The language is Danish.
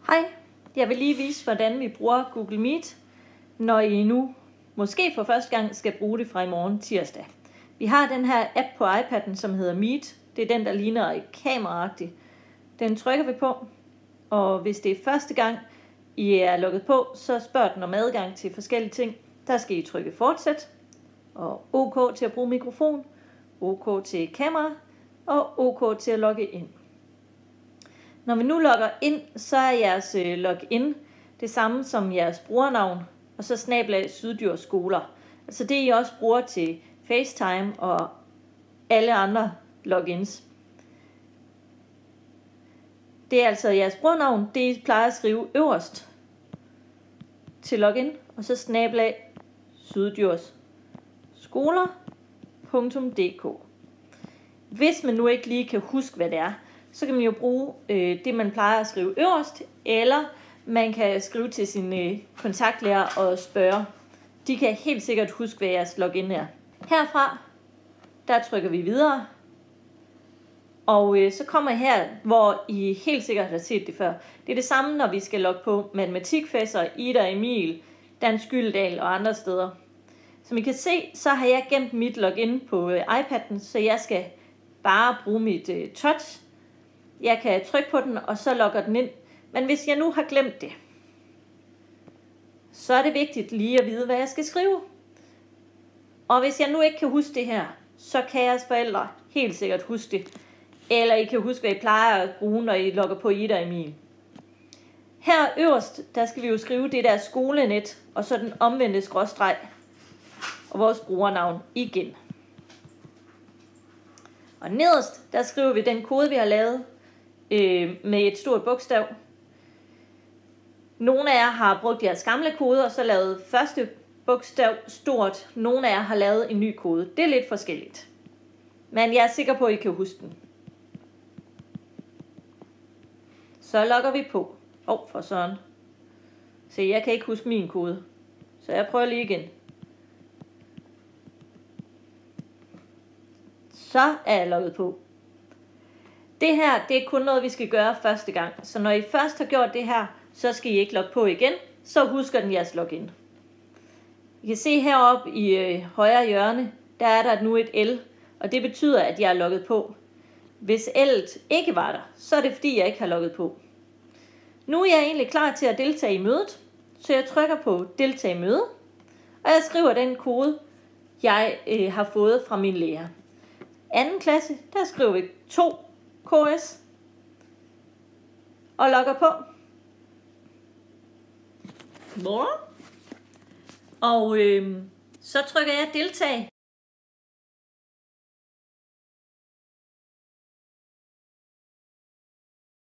Hej, jeg vil lige vise, hvordan vi bruger Google Meet, når I nu måske for første gang skal bruge det fra i morgen tirsdag. Vi har den her app på iPad'en, som hedder Meet. Det er den, der ligner et kameraagtigt. Den trykker vi på, og hvis det er første gang, I er logget på, så spørger den om adgang til forskellige ting. Der skal I trykke fortsæt, og OK til at bruge mikrofon, OK til kamera, og OK til at logge ind. Når vi nu logger ind, så er jeres login det samme som jeres brugernavn, og så @Syddjurs Skoler. Altså det I også bruger til FaceTime og alle andre logins. Det er altså jeres brugernavn, det I plejer at skrive øverst til login, og så @Syddjursskoler.dk. Hvis man nu ikke lige kan huske, hvad det er, så kan man jo bruge det, man plejer at skrive øverst, eller man kan skrive til sin kontaktlærer og spørge. De kan helt sikkert huske, hvad jeres login er. Herfra, der trykker vi videre, og så kommer her, hvor I helt sikkert har set det før. Det er det samme, når vi skal logge på Matematikfæsser, Ida, Emil, Dan Skyldal og andre steder. Som I kan se, så har jeg gemt mit login på iPad'en, så jeg skal bare bruge mit touch. Jeg kan trykke på den, og så logger den ind. Men hvis jeg nu har glemt det, så er det vigtigt lige at vide, hvad jeg skal skrive. Og hvis jeg nu ikke kan huske det her, så kan jeres forældre helt sikkert huske det. Eller I kan huske, hvad I plejer at bruge, når I logger på Ida og Emil. Her øverst, der skal vi jo skrive det der skolenet, og så den omvendte skråstreg, og vores brugernavn igen. Og nederst, der skriver vi den kode, vi har lavet med et stort bogstav. Nogle af jer har brugt jeres gamle kode, og så lavet første bogstav stort. Nogle af jer har lavet en ny kode. Det er lidt forskelligt. Men jeg er sikker på, at I kan huske den. Så logger vi på. For sådan. Se, jeg kan ikke huske min kode. Så jeg prøver lige igen. Så er jeg logget på. Det her, det er kun noget, vi skal gøre første gang. Så når I først har gjort det her, så skal I ikke logge på igen. Så husker den jeres login. I kan se heroppe i højre hjørne, der er der nu et L. Og det betyder, at jeg er logget på. Hvis L'et ikke var der, så er det fordi, jeg ikke har logget på. Nu er jeg egentlig klar til at deltage i mødet. Så jeg trykker på deltage i møde. Og jeg skriver den kode, jeg har fået fra min lærer. Anden klasse, der skriver vi 2KS og logger på. Og så trykker jeg deltage,